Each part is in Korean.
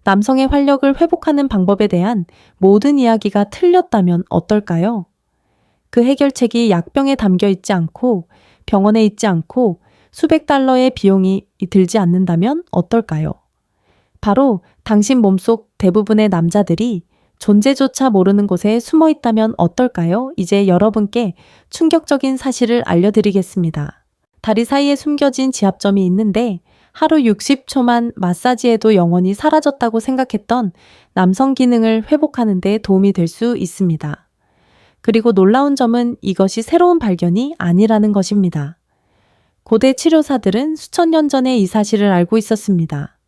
남성의 활력을 회복하는 방법에 대한 모든 이야기가 틀렸다면 어떨까요? 그 해결책이 약병에 담겨 있지 않고 병원에 있지 않고 수백 달러의 비용이 들지 않는다면 어떨까요? 바로 당신 몸속 대부분의 남자들이 존재조차 모르는 곳에 숨어 있다면 어떨까요? 이제 여러분께 충격적인 사실을 알려드리겠습니다. 다리 사이에 숨겨진 지압점이 있는데 하루 60초만 마사지해도 영원히 사라졌다고 생각했던 남성 기능을 회복하는 데 도움이 될 수 있습니다. 그리고 놀라운 점은 이것이 새로운 발견이 아니라는 것입니다. 고대 치료사들은 수천 년 전에 이 사실을 알고 있었습니다.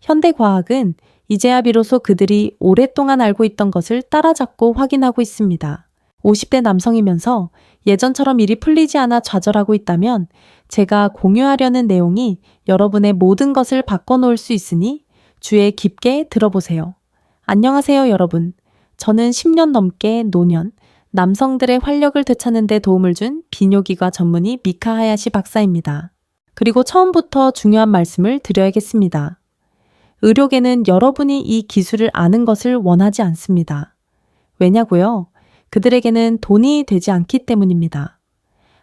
현대 과학은 이제야 비로소 그들이 오랫동안 알고 있던 것을 따라잡고 확인하고 있습니다. 50대 남성이면서 예전처럼 일이 풀리지 않아 좌절하고 있다면 제가 공유하려는 내용이 여러분의 모든 것을 바꿔놓을 수 있으니 주의 깊게 들어보세요. 안녕하세요, 여러분. 저는 10년 넘게 노년, 남성들의 활력을 되찾는 데 도움을 준 비뇨기과 전문의 미카 하야시 박사입니다. 그리고 처음부터 중요한 말씀을 드려야겠습니다. 의료계는 여러분이 이 기술을 아는 것을 원하지 않습니다. 왜냐고요? 그들에게는 돈이 되지 않기 때문입니다.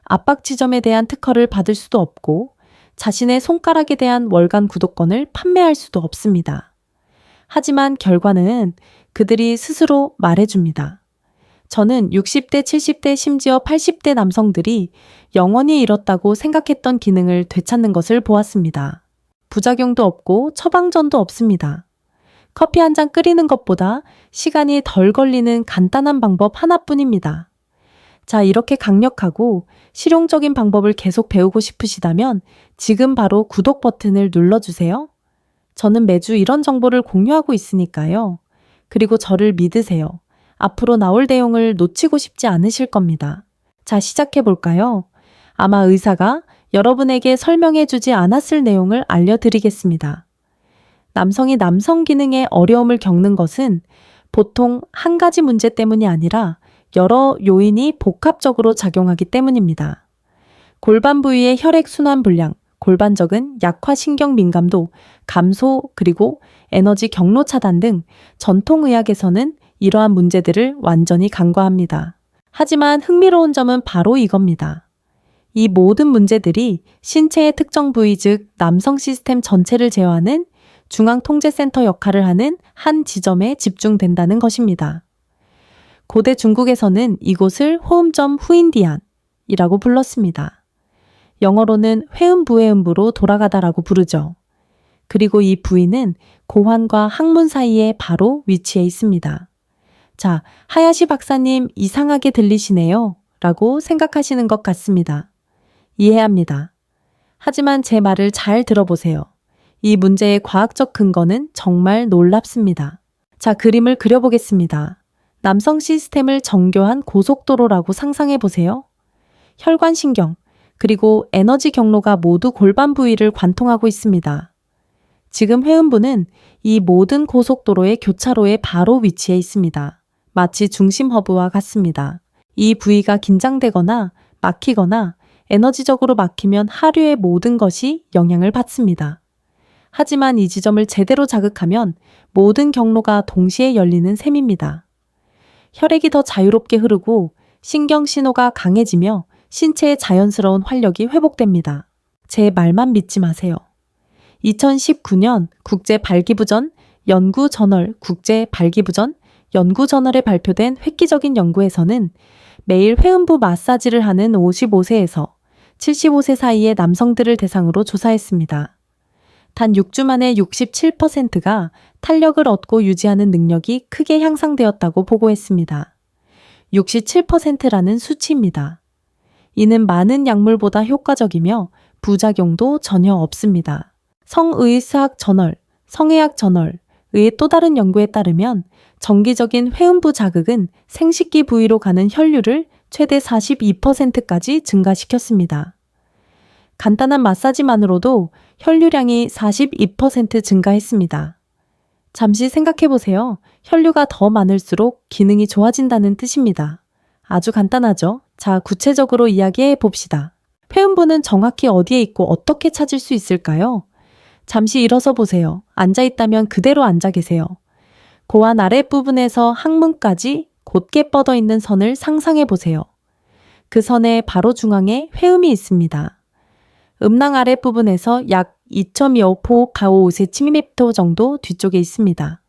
압박 지점에 대한 특허를 받을 수도 없고 자신의 손가락에 대한 월간 구독권을 판매할 수도 없습니다. 하지만 결과는 그들이 스스로 말해줍니다. 저는 60대, 70대, 심지어 80대 남성들이 영원히 잃었다고 생각했던 기능을 되찾는 것을 보았습니다. 부작용도 없고 처방전도 없습니다. 커피 한 잔 끓이는 것보다 시간이 덜 걸리는 간단한 방법 하나뿐입니다. 자, 이렇게 강력하고 실용적인 방법을 계속 배우고 싶으시다면 지금 바로 구독 버튼을 눌러주세요. 저는 매주 이런 정보를 공유하고 있으니까요. 그리고 저를 믿으세요. 앞으로 나올 내용을 놓치고 싶지 않으실 겁니다. 자, 시작해볼까요? 아마 의사가 여러분에게 설명해주지 않았을 내용을 알려드리겠습니다. 남성이 남성 기능에 어려움을 겪는 것은 보통 한 가지 문제 때문이 아니라 여러 요인이 복합적으로 작용하기 때문입니다. 골반 부위의 혈액순환 불량, 골반적은 약화 신경 민감도, 감소, 그리고 에너지 경로 차단 등 전통의학에서는 이러한 문제들을 완전히 간과합니다. 하지만 흥미로운 점은 바로 이겁니다. 이 모든 문제들이 신체의 특정 부위 즉 남성 시스템 전체를 제어하는 중앙통제센터 역할을 하는 한 지점에 집중된다는 것입니다. 고대 중국에서는 이곳을 호음점 후인디안이라고 불렀습니다. 영어로는 회음부회음부로 돌아가다라고 부르죠. 그리고 이 부위는 고환과 항문 사이에 바로 위치해 있습니다. 자, 하야시 박사님 이상하게 들리시네요 라고 생각하시는 것 같습니다. 이해합니다. 하지만 제 말을 잘 들어보세요. 이 문제의 과학적 근거는 정말 놀랍습니다. 자, 그림을 그려보겠습니다. 남성 시스템을 정교한 고속도로라고 상상해 보세요. 혈관신경, 그리고 에너지 경로가 모두 골반 부위를 관통하고 있습니다. 지금 회음부는 이 모든 고속도로의 교차로에 바로 위치해 있습니다. 마치 중심 허브와 같습니다. 이 부위가 긴장되거나 막히거나 에너지적으로 막히면 하류의 모든 것이 영향을 받습니다. 하지만 이 지점을 제대로 자극하면 모든 경로가 동시에 열리는 셈입니다. 혈액이 더 자유롭게 흐르고 신경 신호가 강해지며 신체의 자연스러운 활력이 회복됩니다. 제 말만 믿지 마세요. 2019년 국제발기부전 연구저널 국제발기부전 연구저널에 발표된 획기적인 연구에서는 매일 회음부 마사지를 하는 55세에서 75세 사이의 남성들을 대상으로 조사했습니다. 단 6주 만에 67%가 탄력을 얻고 유지하는 능력이 크게 향상되었다고 보고했습니다. 67%라는 수치입니다. 이는 많은 약물보다 효과적이며 부작용도 전혀 없습니다. 성의학 저널, 성의학 저널의 또 다른 연구에 따르면 정기적인 회음부 자극은 생식기 부위로 가는 혈류를 최대 42%까지 증가시켰습니다. 간단한 마사지만으로도 혈류량이 42% 증가했습니다. 잠시 생각해 보세요. 혈류가 더 많을수록 기능이 좋아진다는 뜻입니다. 아주 간단하죠? 자, 구체적으로 이야기해 봅시다. 회음부는 정확히 어디에 있고 어떻게 찾을 수 있을까요? 잠시 일어서 보세요. 앉아 있다면 그대로 앉아 계세요. 고환 아랫부분에서 항문까지 곧게 뻗어 있는 선을 상상해 보세요. 그 선의 바로 중앙에 회음이 있습니다. 음낭 아랫부분에서 약 2.25포 가오 5cm 정도 뒤쪽에 있습니다.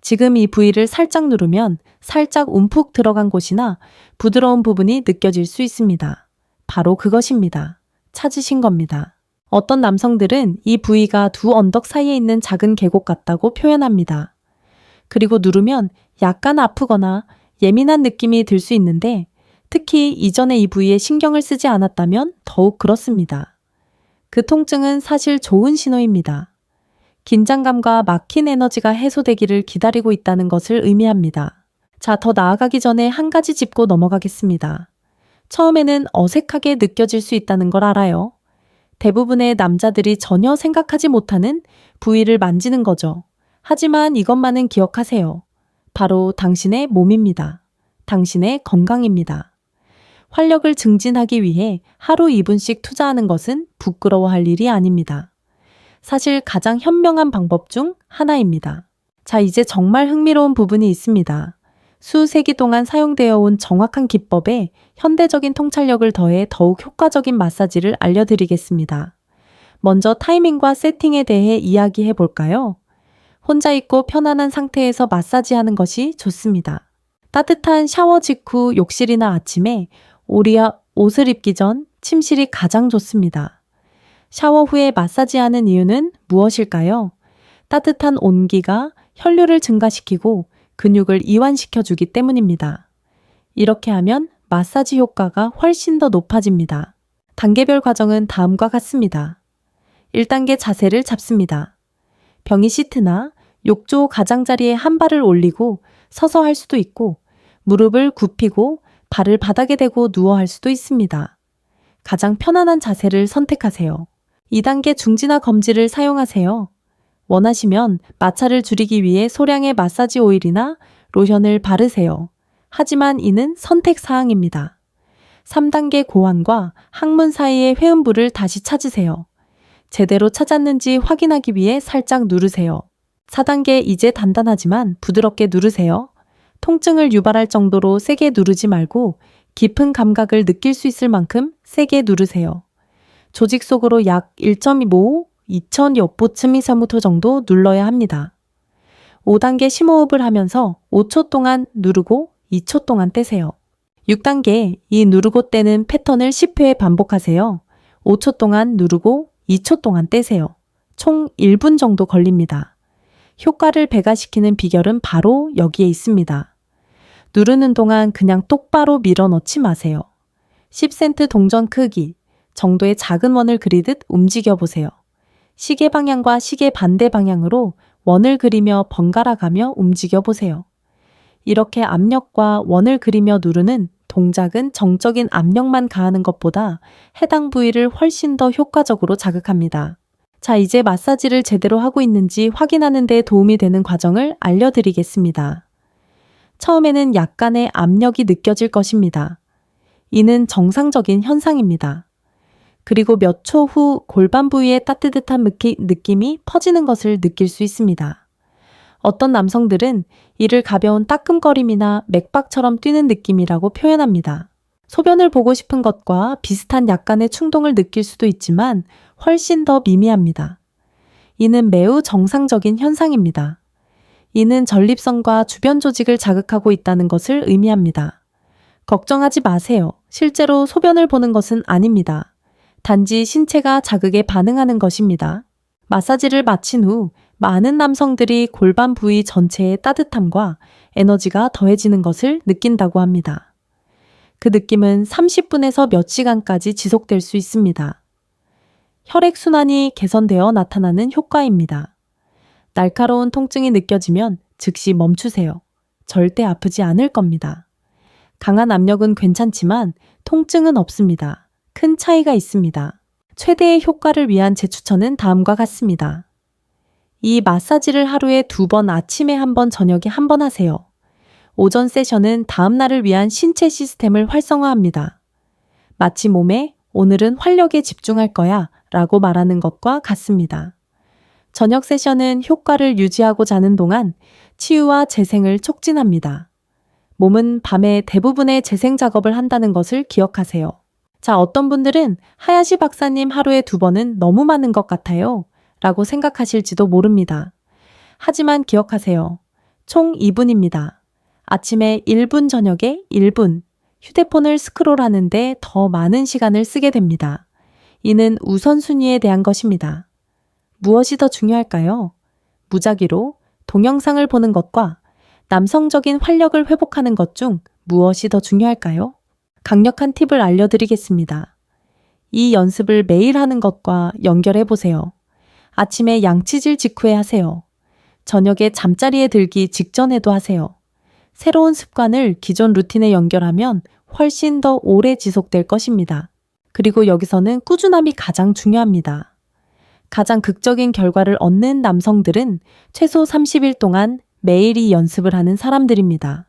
지금 이 부위를 살짝 누르면 살짝 움푹 들어간 곳이나 부드러운 부분이 느껴질 수 있습니다. 바로 그것입니다. 찾으신 겁니다. 어떤 남성들은 이 부위가 두 언덕 사이에 있는 작은 계곡 같다고 표현합니다. 그리고 누르면 약간 아프거나 예민한 느낌이 들 수 있는데 특히 이전에 이 부위에 신경을 쓰지 않았다면 더욱 그렇습니다. 그 통증은 사실 좋은 신호입니다. 긴장감과 막힌 에너지가 해소되기를 기다리고 있다는 것을 의미합니다. 자, 더 나아가기 전에 한 가지 짚고 넘어가겠습니다. 처음에는 어색하게 느껴질 수 있다는 걸 알아요. 대부분의 남자들이 전혀 생각하지 못하는 부위를 만지는 거죠. 하지만 이것만은 기억하세요. 바로 당신의 몸입니다. 당신의 건강입니다. 활력을 증진하기 위해 하루 2분씩 투자하는 것은 부끄러워할 일이 아닙니다. 사실 가장 현명한 방법 중 하나입니다. 자, 이제 정말 흥미로운 부분이 있습니다. 수세기 동안 사용되어 온 정확한 기법에 현대적인 통찰력을 더해 더욱 효과적인 마사지를 알려드리겠습니다. 먼저 타이밍과 세팅에 대해 이야기해 볼까요? 혼자 있고 편안한 상태에서 마사지하는 것이 좋습니다. 따뜻한 샤워 직후 욕실이나 아침에 옷을 입기 전 침실이 가장 좋습니다. 샤워 후에 마사지하는 이유는 무엇일까요? 따뜻한 온기가 혈류를 증가시키고 근육을 이완시켜 주기 때문입니다. 이렇게 하면 마사지 효과가 훨씬 더 높아집니다. 단계별 과정은 다음과 같습니다. 1단계 자세를 잡습니다. 병이 시트나 욕조 가장자리에 한 발을 올리고 서서 할 수도 있고 무릎을 굽히고 발을 바닥에 대고 누워 할 수도 있습니다. 가장 편안한 자세를 선택하세요. 2단계 중지나 검지를 사용하세요. 원하시면 마찰을 줄이기 위해 소량의 마사지 오일이나 로션을 바르세요. 하지만 이는 선택 사항입니다. 3단계 고환과 항문 사이의 회음부를 다시 찾으세요. 제대로 찾았는지 확인하기 위해 살짝 누르세요. 4단계 이제 단단하지만 부드럽게 누르세요. 통증을 유발할 정도로 세게 누르지 말고 깊은 감각을 느낄 수 있을 만큼 세게 누르세요. 조직 속으로 약 1.25, 2,000여포츠미사무토 정도 눌러야 합니다. 5단계 심호흡을 하면서 5초 동안 누르고 2초 동안 떼세요. 6단계 이 누르고 떼는 패턴을 10회 반복하세요. 5초 동안 누르고 2초 동안 떼세요. 총 1분 정도 걸립니다. 효과를 배가시키는 비결은 바로 여기에 있습니다. 누르는 동안 그냥 똑바로 밀어넣지 마세요. 10센트 동전 크기 정도의 작은 원을 그리듯 움직여 보세요. 시계 방향과 시계 반대 방향으로 원을 그리며 번갈아 가며 움직여 보세요. 이렇게 압력과 원을 그리며 누르는 동작은 정적인 압력만 가하는 것보다 해당 부위를 훨씬 더 효과적으로 자극합니다. 자, 이제 마사지를 제대로 하고 있는지 확인하는 데 도움이 되는 과정을 알려드리겠습니다. 처음에는 약간의 압력이 느껴질 것입니다. 이는 정상적인 현상입니다. 그리고 몇 초 후 골반 부위에 따뜻한 느낌이 퍼지는 것을 느낄 수 있습니다. 어떤 남성들은 이를 가벼운 따끔거림이나 맥박처럼 뛰는 느낌이라고 표현합니다. 소변을 보고 싶은 것과 비슷한 약간의 충동을 느낄 수도 있지만 훨씬 더 미미합니다. 이는 매우 정상적인 현상입니다. 이는 전립선과 주변 조직을 자극하고 있다는 것을 의미합니다. 걱정하지 마세요. 실제로 소변을 보는 것은 아닙니다. 단지 신체가 자극에 반응하는 것입니다. 마사지를 마친 후 많은 남성들이 골반 부위 전체의 따뜻함과 에너지가 더해지는 것을 느낀다고 합니다. 그 느낌은 30분에서 몇 시간까지 지속될 수 있습니다. 혈액순환이 개선되어 나타나는 효과입니다. 날카로운 통증이 느껴지면 즉시 멈추세요. 절대 아프지 않을 겁니다. 강한 압력은 괜찮지만 통증은 없습니다. 큰 차이가 있습니다. 최대의 효과를 위한 제 추천은 다음과 같습니다. 이 마사지를 하루에 2번, 아침에 1번, 저녁에 1번 하세요. 오전 세션은 다음 날을 위한 신체 시스템을 활성화합니다. 마치 몸에 오늘은 활력에 집중할 거야 라고 말하는 것과 같습니다. 저녁 세션은 효과를 유지하고 자는 동안 치유와 재생을 촉진합니다. 몸은 밤에 대부분의 재생 작업을 한다는 것을 기억하세요. 자, 어떤 분들은 하야시 박사님 하루에 2번은 너무 많은 것 같아요 라고 생각하실지도 모릅니다. 하지만 기억하세요. 총 2분입니다. 아침에 1분, 저녁에 1분, 휴대폰을 스크롤하는데 더 많은 시간을 쓰게 됩니다. 이는 우선순위에 대한 것입니다. 무엇이 더 중요할까요? 무작위로 동영상을 보는 것과 남성적인 활력을 회복하는 것 중 무엇이 더 중요할까요? 강력한 팁을 알려드리겠습니다. 이 연습을 매일 하는 것과 연결해 보세요. 아침에 양치질 직후에 하세요. 저녁에 잠자리에 들기 직전에도 하세요. 새로운 습관을 기존 루틴에 연결하면 훨씬 더 오래 지속될 것입니다. 그리고 여기서는 꾸준함이 가장 중요합니다. 가장 극적인 결과를 얻는 남성들은 최소 30일 동안 매일 이 연습을 하는 사람들입니다.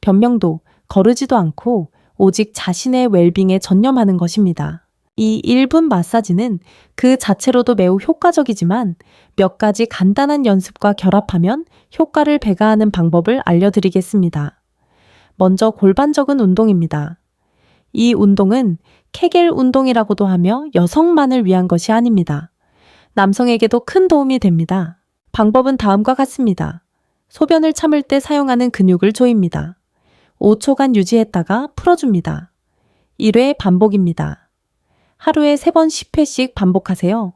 변명도 거르지도 않고 오직 자신의 웰빙에 전념하는 것입니다. 이 1분 마사지는 그 자체로도 매우 효과적이지만 몇 가지 간단한 연습과 결합하면 효과를 배가하는 방법을 알려드리겠습니다. 먼저 골반적인 운동입니다. 이 운동은 케겔 운동이라고도 하며 여성만을 위한 것이 아닙니다. 남성에게도 큰 도움이 됩니다. 방법은 다음과 같습니다. 소변을 참을 때 사용하는 근육을 조입니다. 5초간 유지했다가 풀어줍니다. 1회 반복입니다. 하루에 3번 10회씩 반복하세요.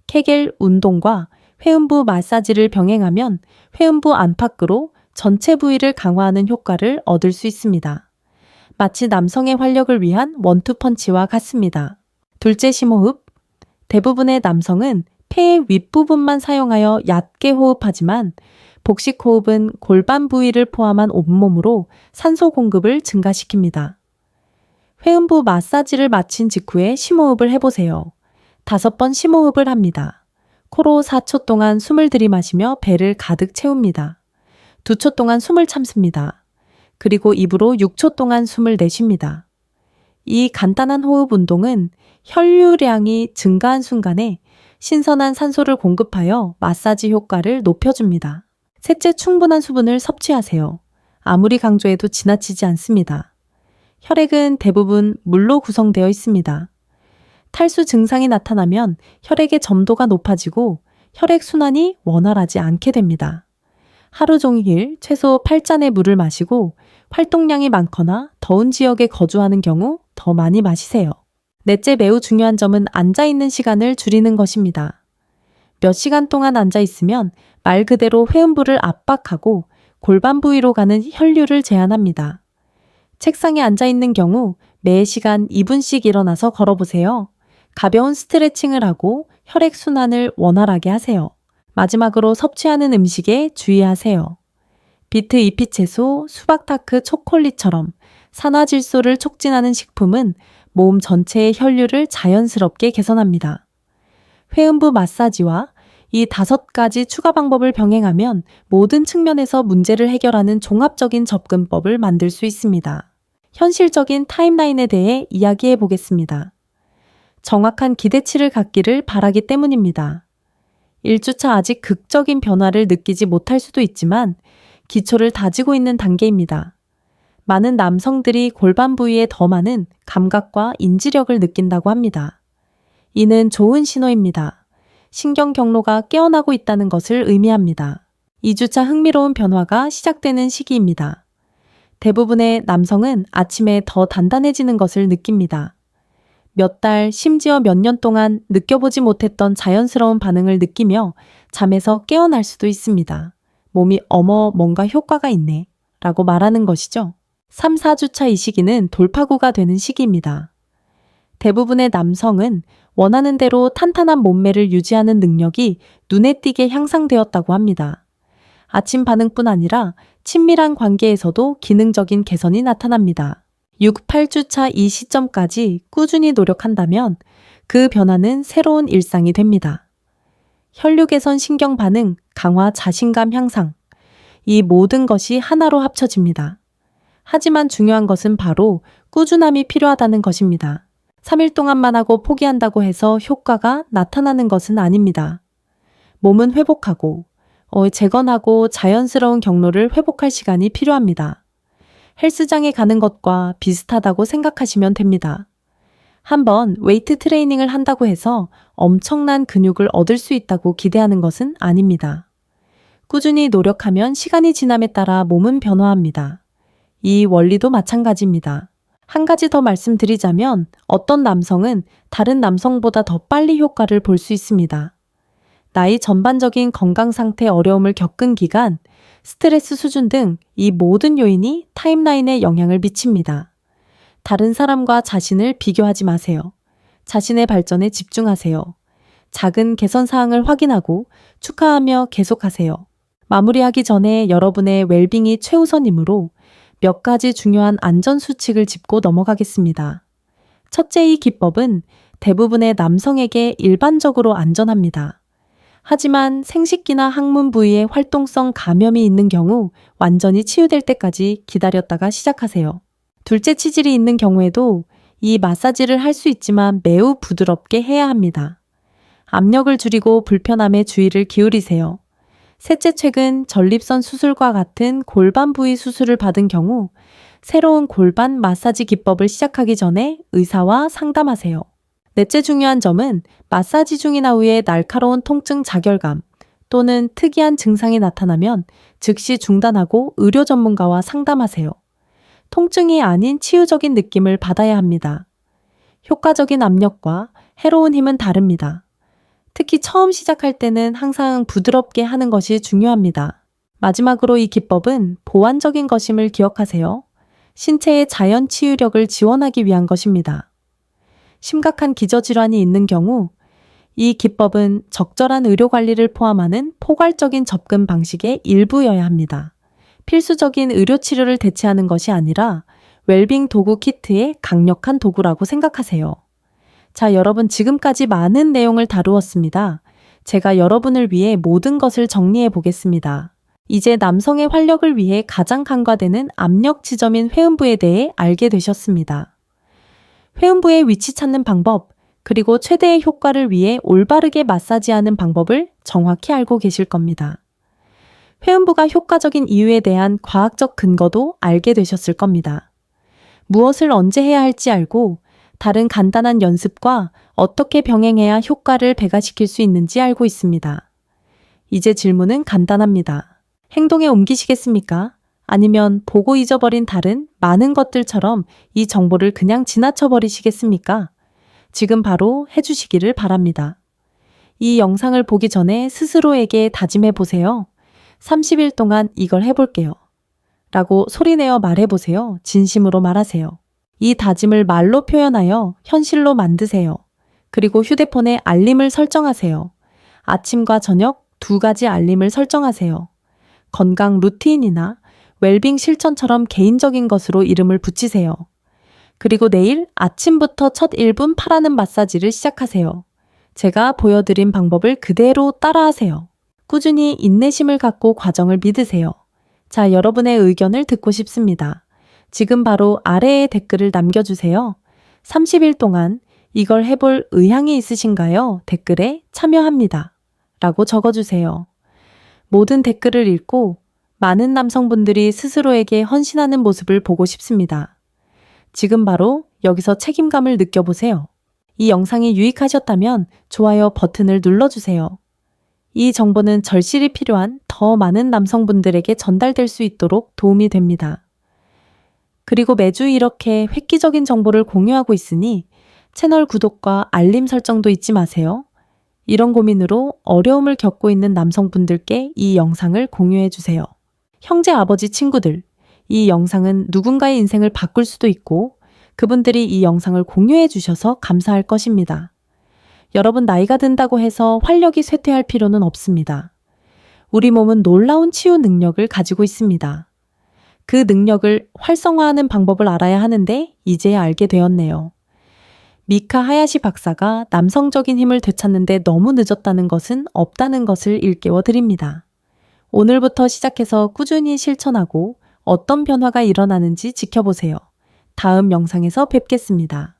케겔 운동과 회음부 마사지를 병행하면 회음부 안팎으로 전체 부위를 강화하는 효과를 얻을 수 있습니다. 마치 남성의 활력을 위한 원투펀치와 같습니다. 둘째 심호흡. 대부분의 남성은 폐의 윗부분만 사용하여 얕게 호흡하지만 복식 호흡은 골반 부위를 포함한 온몸으로 산소 공급을 증가시킵니다. 회음부 마사지를 마친 직후에 심호흡을 해보세요. 5번 심호흡을 합니다. 코로 4초 동안 숨을 들이마시며 배를 가득 채웁니다. 2초 동안 숨을 참습니다. 그리고 입으로 6초 동안 숨을 내쉽니다. 이 간단한 호흡 운동은 혈류량이 증가한 순간에 신선한 산소를 공급하여 마사지 효과를 높여줍니다. 셋째, 충분한 수분을 섭취하세요. 아무리 강조해도 지나치지 않습니다. 혈액은 대부분 물로 구성되어 있습니다. 탈수 증상이 나타나면 혈액의 점도가 높아지고 혈액 순환이 원활하지 않게 됩니다. 하루 종일 최소 8잔의 물을 마시고 활동량이 많거나 더운 지역에 거주하는 경우 더 많이 마시세요. 넷째, 매우 중요한 점은 앉아있는 시간을 줄이는 것입니다. 몇 시간 동안 앉아있으면 말 그대로 회음부를 압박하고 골반 부위로 가는 혈류를 제한합니다. 책상에 앉아있는 경우 매 시간 2분씩 일어나서 걸어보세요. 가벼운 스트레칭을 하고 혈액 순환을 원활하게 하세요. 마지막으로 섭취하는 음식에 주의하세요. 비트 잎이 채소, 수박 타크, 초콜릿처럼 산화질소를 촉진하는 식품은 몸 전체의 혈류를 자연스럽게 개선합니다. 회음부 마사지와 이 5가지 추가 방법을 병행하면 모든 측면에서 문제를 해결하는 종합적인 접근법을 만들 수 있습니다. 현실적인 타임라인에 대해 이야기해 보겠습니다. 정확한 기대치를 갖기를 바라기 때문입니다. 1주차 아직 극적인 변화를 느끼지 못할 수도 있지만 기초를 다지고 있는 단계입니다. 많은 남성들이 골반 부위에 더 많은 감각과 인지력을 느낀다고 합니다. 이는 좋은 신호입니다. 신경 경로가 깨어나고 있다는 것을 의미합니다. 2주차 흥미로운 변화가 시작되는 시기입니다. 대부분의 남성은 아침에 더 단단해지는 것을 느낍니다. 몇 달, 심지어 몇 년 동안 느껴보지 못했던 자연스러운 반응을 느끼며 잠에서 깨어날 수도 있습니다. 몸이 어머, 뭔가 효과가 있네 라고 말하는 것이죠. 3, 4주차 이 시기는 돌파구가 되는 시기입니다. 대부분의 남성은 원하는 대로 탄탄한 몸매를 유지하는 능력이 눈에 띄게 향상되었다고 합니다. 아침 반응뿐 아니라 친밀한 관계에서도 기능적인 개선이 나타납니다. 6, 8주차 이 시점까지 꾸준히 노력한다면 그 변화는 새로운 일상이 됩니다. 혈류 개선, 신경 반응, 강화, 자신감 향상. 이 모든 것이 하나로 합쳐집니다. 하지만 중요한 것은 바로 꾸준함이 필요하다는 것입니다. 3일 동안만 하고 포기한다고 해서 효과가 나타나는 것은 아닙니다. 몸은 회복하고, 재건하고 자연스러운 경로를 회복할 시간이 필요합니다. 헬스장에 가는 것과 비슷하다고 생각하시면 됩니다. 한번 웨이트 트레이닝을 한다고 해서 엄청난 근육을 얻을 수 있다고 기대하는 것은 아닙니다. 꾸준히 노력하면 시간이 지남에 따라 몸은 변화합니다. 이 원리도 마찬가지입니다. 한 가지 더 말씀드리자면 어떤 남성은 다른 남성보다 더 빨리 효과를 볼 수 있습니다. 나이, 전반적인 건강 상태 어려움을 겪은 기간, 스트레스 수준 등 이 모든 요인이 타임라인에 영향을 미칩니다. 다른 사람과 자신을 비교하지 마세요. 자신의 발전에 집중하세요. 작은 개선 사항을 확인하고 축하하며 계속하세요. 마무리하기 전에 여러분의 웰빙이 최우선이므로 몇 가지 중요한 안전 수칙을 짚고 넘어가겠습니다. 첫째, 이 기법은 대부분의 남성에게 일반적으로 안전합니다. 하지만 생식기나 항문 부위에 활동성 감염이 있는 경우 완전히 치유될 때까지 기다렸다가 시작하세요. 둘째, 치질이 있는 경우에도 이 마사지를 할 수 있지만 매우 부드럽게 해야 합니다. 압력을 줄이고 불편함에 주의를 기울이세요. 셋째, 최근 전립선 수술과 같은 골반 부위 수술을 받은 경우 새로운 골반 마사지 기법을 시작하기 전에 의사와 상담하세요. 넷째, 중요한 점은 마사지 중이나 후에 날카로운 통증, 자결감 또는 특이한 증상이 나타나면 즉시 중단하고 의료 전문가와 상담하세요. 통증이 아닌 치유적인 느낌을 받아야 합니다. 효과적인 압력과 해로운 힘은 다릅니다. 특히 처음 시작할 때는 항상 부드럽게 하는 것이 중요합니다. 마지막으로 이 기법은 보완적인 것임을 기억하세요. 신체의 자연 치유력을 지원하기 위한 것입니다. 심각한 기저질환이 있는 경우 이 기법은 적절한 의료 관리를 포함하는 포괄적인 접근 방식의 일부여야 합니다. 필수적인 의료 치료를 대체하는 것이 아니라 웰빙 도구 키트의 강력한 도구라고 생각하세요. 자, 여러분, 지금까지 많은 내용을 다루었습니다. 제가 여러분을 위해 모든 것을 정리해 보겠습니다. 이제 남성의 활력을 위해 가장 간과되는 압력 지점인 회음부에 대해 알게 되셨습니다. 회음부의 위치 찾는 방법, 그리고 최대의 효과를 위해 올바르게 마사지하는 방법을 정확히 알고 계실 겁니다. 회음부가 효과적인 이유에 대한 과학적 근거도 알게 되셨을 겁니다. 무엇을 언제 해야 할지 알고 다른 간단한 연습과 어떻게 병행해야 효과를 배가시킬 수 있는지 알고 있습니다. 이제 질문은 간단합니다. 행동에 옮기시겠습니까? 아니면 보고 잊어버린 다른 많은 것들처럼 이 정보를 그냥 지나쳐 버리시겠습니까? 지금 바로 해주시기를 바랍니다. 이 영상을 보기 전에 스스로에게 다짐해 보세요. 30일 동안 이걸 해볼게요. 라고 소리내어 말해보세요. 진심으로 말하세요. 이 다짐을 말로 표현하여 현실로 만드세요. 그리고 휴대폰에 알림을 설정하세요. 아침과 저녁 2가지 알림을 설정하세요. 건강 루틴이나 웰빙 실천처럼 개인적인 것으로 이름을 붙이세요. 그리고 내일 아침부터 첫 1분 팔하는 마사지를 시작하세요. 제가 보여드린 방법을 그대로 따라하세요. 꾸준히 인내심을 갖고 과정을 믿으세요. 자, 여러분의 의견을 듣고 싶습니다. 지금 바로 아래에 댓글을 남겨주세요. 30일 동안 이걸 해볼 의향이 있으신가요? 댓글에 참여합니다. 라고 적어주세요. 모든 댓글을 읽고 많은 남성분들이 스스로에게 헌신하는 모습을 보고 싶습니다. 지금 바로 여기서 책임감을 느껴보세요. 이 영상이 유익하셨다면 좋아요 버튼을 눌러주세요. 이 정보는 절실히 필요한 더 많은 남성분들에게 전달될 수 있도록 도움이 됩니다. 그리고 매주 이렇게 획기적인 정보를 공유하고 있으니 채널 구독과 알림 설정도 잊지 마세요. 이런 고민으로 어려움을 겪고 있는 남성분들께 이 영상을 공유해 주세요. 형제, 아버지, 친구들, 이 영상은 누군가의 인생을 바꿀 수도 있고 그분들이 이 영상을 공유해 주셔서 감사할 것입니다. 여러분, 나이가 든다고 해서 활력이 쇠퇴할 필요는 없습니다. 우리 몸은 놀라운 치유 능력을 가지고 있습니다. 그 능력을 활성화하는 방법을 알아야 하는데 이제야 알게 되었네요. 미카 하야시 박사가 남성적인 힘을 되찾는데 너무 늦었다는 것은 없다는 것을 일깨워 드립니다. 오늘부터 시작해서 꾸준히 실천하고 어떤 변화가 일어나는지 지켜보세요. 다음 영상에서 뵙겠습니다.